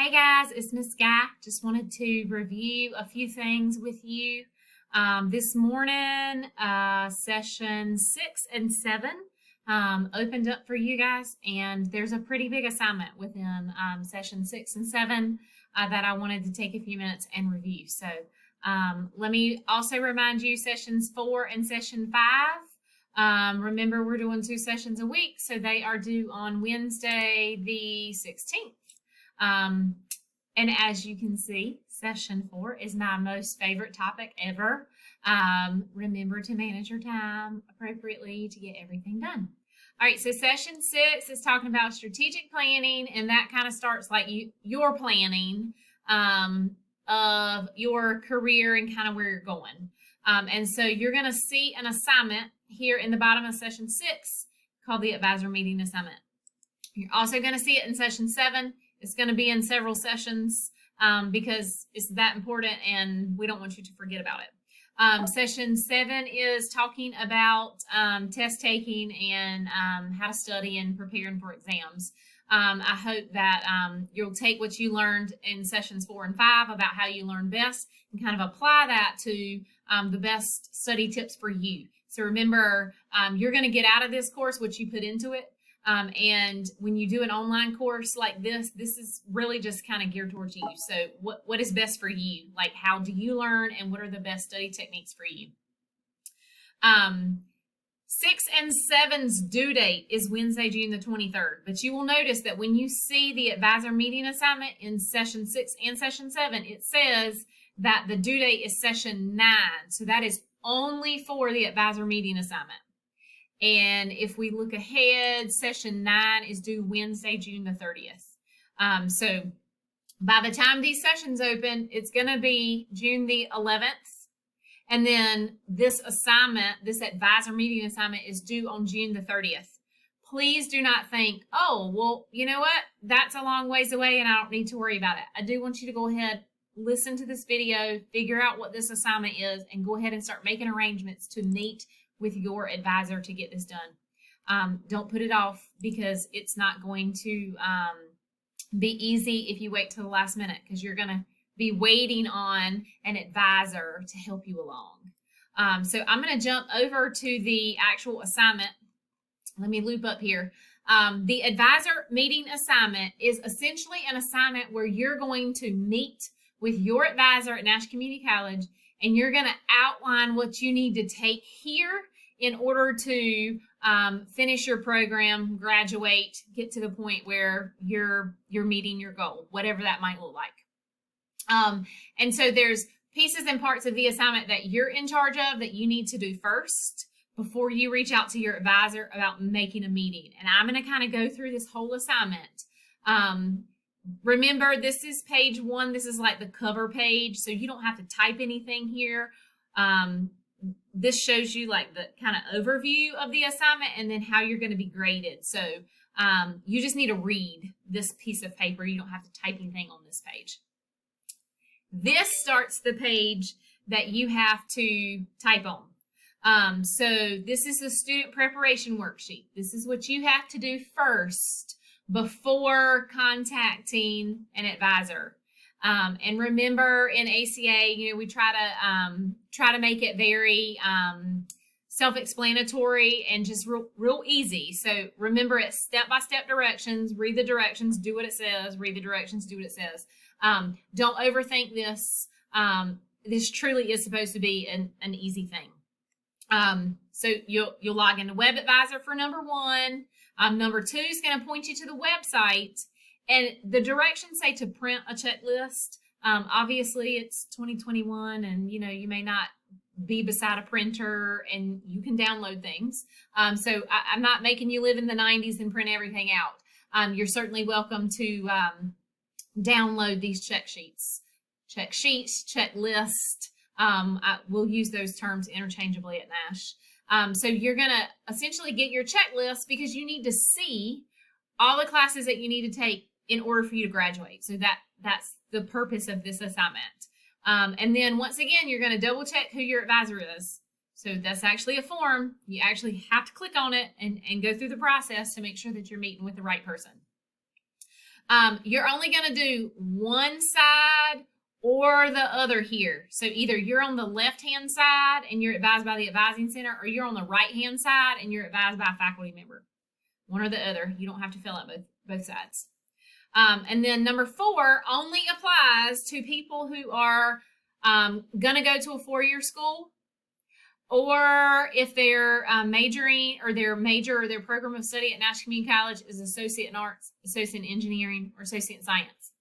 Hey guys, it's Miss Guy. Just wanted to review a few things with you. This morning, session 6 and 7 opened up for you guys, and there's a pretty big assignment within session 6 and 7 that I wanted to take a few minutes and review. So let me also remind you, sessions 4 and session 5. Remember, we're doing 2 sessions a week, so they are due on Wednesday the 16th. And as you can see, session 4 is my most favorite topic ever. Remember to manage your time appropriately to get everything done. All right, so session 6 is talking about strategic planning, and that kind of starts like your planning of your career and kind of where you're going. And so you're going to see an assignment here in the bottom of session 6 called the advisor meeting assignment. You're also going to see it in session 7. It's going to be in several sessions because it's that important and we don't want you to forget about it. Session 7 is talking about test taking and how to study and preparing for exams. I hope that you'll take what you learned in sessions 4 and 5 about how you learn best and kind of apply that to the best study tips for you. So remember, you're going to get out of this course what you put into it. And when you do an online course like this is really just kind of geared towards you. So what is best for you? Like, how do you learn and what are the best study techniques for you? 6 and 7's due date is Wednesday, June the 23rd. But you will notice that when you see the advisor meeting assignment in session 6 and session 7, it says that the due date is session 9. So that is only for the advisor meeting assignment. And if we look ahead, session 9 is due Wednesday, June the 30th. So by the time these sessions open, it's going to be June the 11th. And then this assignment, this advisor meeting assignment, is due on June the 30th. Please do not think, oh, well, you know what? That's a long ways away and I don't need to worry about it. I do want you to go ahead, listen to this video, figure out what this assignment is, and go ahead and start making arrangements to meet with your advisor to get this done. Don't put it off because it's not going to be easy if you wait till the last minute, because you're going to be waiting on an advisor to help you along. So I'm going to jump over to the actual assignment. Let me loop up here. The advisor meeting assignment is essentially an assignment where you're going to meet with your advisor at Nash Community College, and you're going to outline what you need to take here in order to finish your program, graduate, get to the point where you're meeting your goal, whatever that might look like. And so there's pieces and parts of the assignment that you're in charge of that you need to do first before you reach out to your advisor about making a meeting. And I'm going to kind of go through this whole assignment. Remember, this is page 1. This is like the cover page, so you don't have to type anything here. This shows you like the kind of overview of the assignment and then how you're going to be graded. So you just need to read this piece of paper. You don't have to type anything on this page. This starts the page that you have to type on. So this is the student preparation worksheet. This is what you have to do first before contacting an advisor. And remember, in ACA, we try to make it very self-explanatory and just real easy. So remember, it's step-by-step directions. Read the directions, do what it says. Read the directions, do what it says. Don't overthink this. This truly is supposed to be an easy thing. So you'll log into Web Advisor for number 1. Number 2 is going to point you to the website. And the directions say to print a checklist. Obviously, it's 2021, and you may not be beside a printer, and you can download things. So I'm not making you live in the 90s and print everything out. You're certainly welcome to download these checksheets, checklist. We'll use those terms interchangeably at Nash. So you're going to essentially get your checklist because you need to see all the classes that you need to take in order for you to graduate. So that's the purpose of this assignment. And then once again, you're going to double check who your advisor is. So that's actually a form. You actually have to click on it and go through the process to make sure that you're meeting with the right person. You're only going to do one side or the other here. So either you're on the left-hand side and you're advised by the advising center, or you're on the right-hand side and you're advised by a faculty member. One or the other. You don't have to fill out both sides. And then number 4 only applies to people who are going to go to a 4-year school, or if they're majoring, or their major or their program of study at Nash Community College is Associate in Arts, Associate in Engineering, or Associate in Science.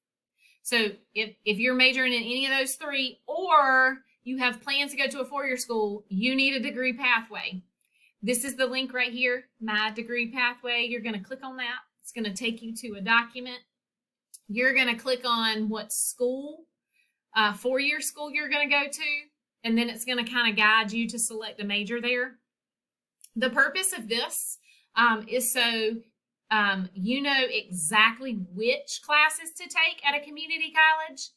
So if you're majoring in any of those 3, or you have plans to go to a 4-year school, you need a degree pathway. This is the link right here, My Degree Pathway. You're going to click on that. It's going to take you to a document. You're going to click on what school, 4-year school you're going to go to, and then it's going to kind of guide you to select a major there. The purpose of this is so you know exactly which classes to take at a community college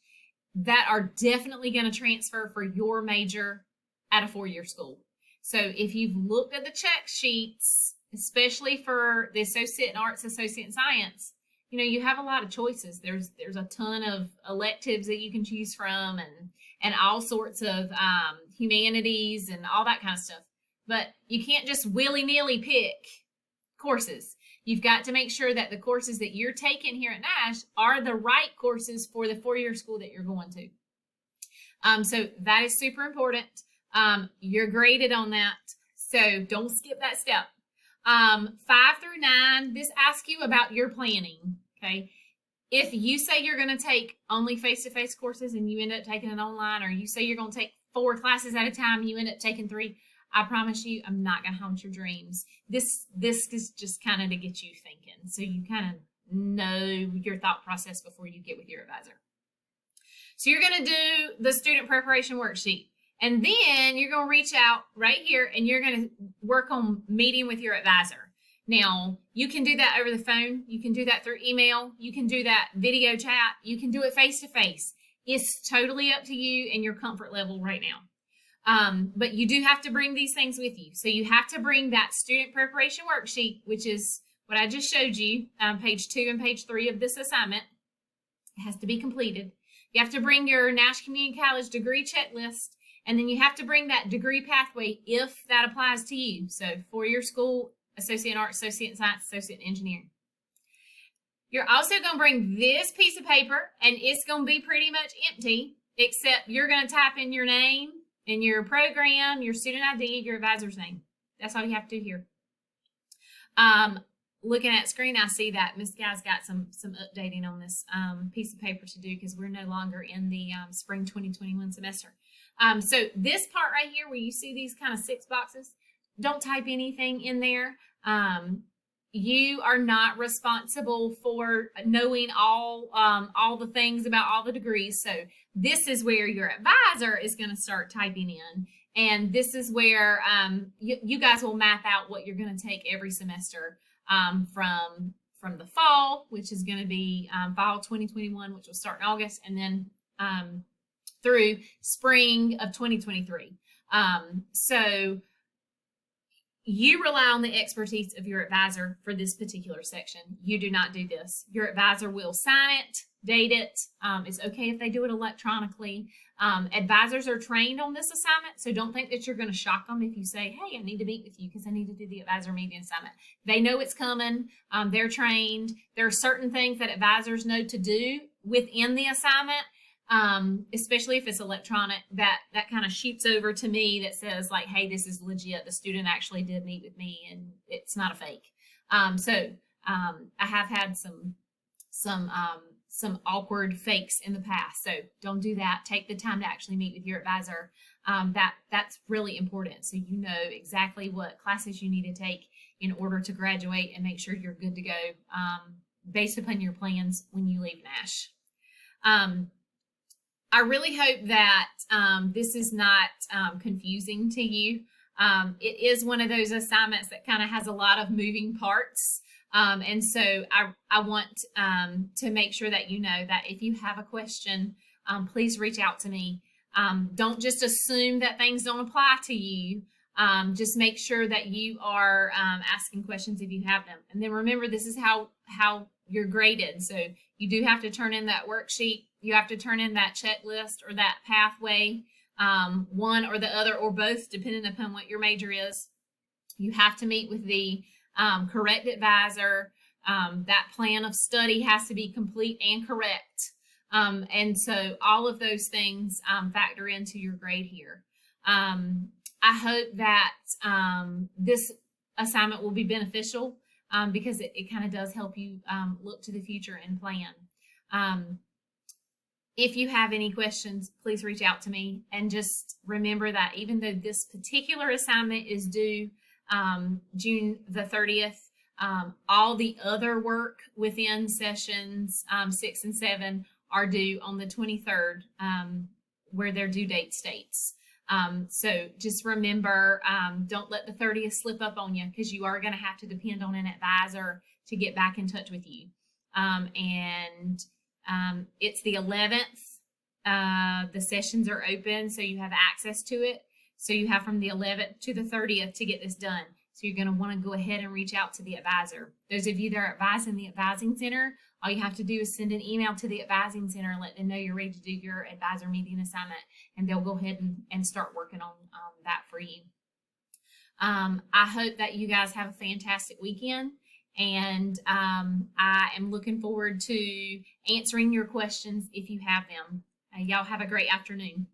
that are definitely going to transfer for your major at a 4-year school. So if you've looked at the check sheets, especially for the Associate in Arts, Associate in Science, you know, you have a lot of choices. There's a ton of electives that you can choose from, and all sorts of humanities and all that kind of stuff. But you can't just willy-nilly pick courses. You've got to make sure that the courses that you're taking here at Nash are the right courses for the 4-year school that you're going to. So that is super important. You're graded on that, so don't skip that step. 5 through 9, this asks you about your planning, okay? If you say you're going to take only face-to-face courses and you end up taking it online, or you say you're going to take 4 classes at a time and you end up taking 3, I promise you, I'm not going to haunt your dreams. This is just kind of to get you thinking, so you kind of know your thought process before you get with your advisor. So you're going to do the student preparation worksheet. And then you're going to reach out right here and you're going to work on meeting with your advisor. Now, you can do that over the phone. You can do that through email. You can do that video chat. You can do it face-to-face. It's totally up to you and your comfort level right now. But you do have to bring these things with you. So you have to bring that student preparation worksheet, which is what I just showed you, page 2 and page 3 of this assignment. It has to be completed. You have to bring your Nash Community College degree checklist. And then you have to bring that degree pathway if that applies to you. So 4-year school, Associate in Arts, Associate in Science, Associate in Engineering. You're also going to bring this piece of paper, and it's going to be pretty much empty, except you're going to type in your name and your program, your student ID, your advisor's name. That's all you have to do here. Looking at screen, I see that Miss Guy's got some updating on this piece of paper to do because we're no longer in the spring 2021 semester. So this part right here where you see these kind of 6 boxes, don't type anything in there. You are not responsible for knowing all the things about all the degrees. So this is where your advisor is going to start typing in. And this is where you guys will map out what you're going to take every semester from the fall, which is going to be fall 2021, which will start in August, and then through spring of 2023. So you rely on the expertise of your advisor for this particular section. You do not do this. Your advisor will sign it, date it. It's okay if they do it electronically. Advisors are trained on this assignment, so don't think that you're going to shock them if you say, hey, I need to meet with you because I need to do the advisor meeting assignment. They know it's coming. They're trained. There are certain things that advisors know to do within the assignment, especially if it's electronic, that kind of shoots over to me that says like, hey, this is legit. The student actually did meet with me and it's not a fake. I have had some awkward fakes in the past. So don't do that. Take the time to actually meet with your advisor. That's really important. So you know exactly what classes you need to take in order to graduate and make sure you're good to go based upon your plans when you leave Nash. I really hope that this is not confusing to you. It is one of those assignments that kind of has a lot of moving parts. And so I want to make sure that you know that if you have a question, please reach out to me. Don't just assume that things don't apply to you. Just make sure that you are asking questions if you have them. And then remember, this is how you're graded. So you do have to turn in that worksheet. You have to turn in that checklist or that pathway, one or the other or both, depending upon what your major is. You have to meet with the correct advisor. That plan of study has to be complete and correct. And so all of those things factor into your grade here. I hope that this assignment will be beneficial because it kind of does help you look to the future and plan. If you have any questions, please reach out to me. And just remember that even though this particular assignment is due June the 30th, all the other work within sessions 6 and 7 are due on the 23rd, where their due date states. So just remember, don't let the 30th slip up on you, because you are going to have to depend on an advisor to get back in touch with you. It's the 11th. The sessions are open, so you have access to it. So you have from the 11th to the 30th to get this done. So you're going to want to go ahead and reach out to the advisor. Those of you that are advising the advising center, all you have to do is send an email to the advising center and let them know you're ready to do your advisor meeting assignment, and they'll go ahead and start working on that for you. I hope that you guys have a fantastic weekend, and I am looking forward to answering your questions if you have them. Y'all have a great afternoon.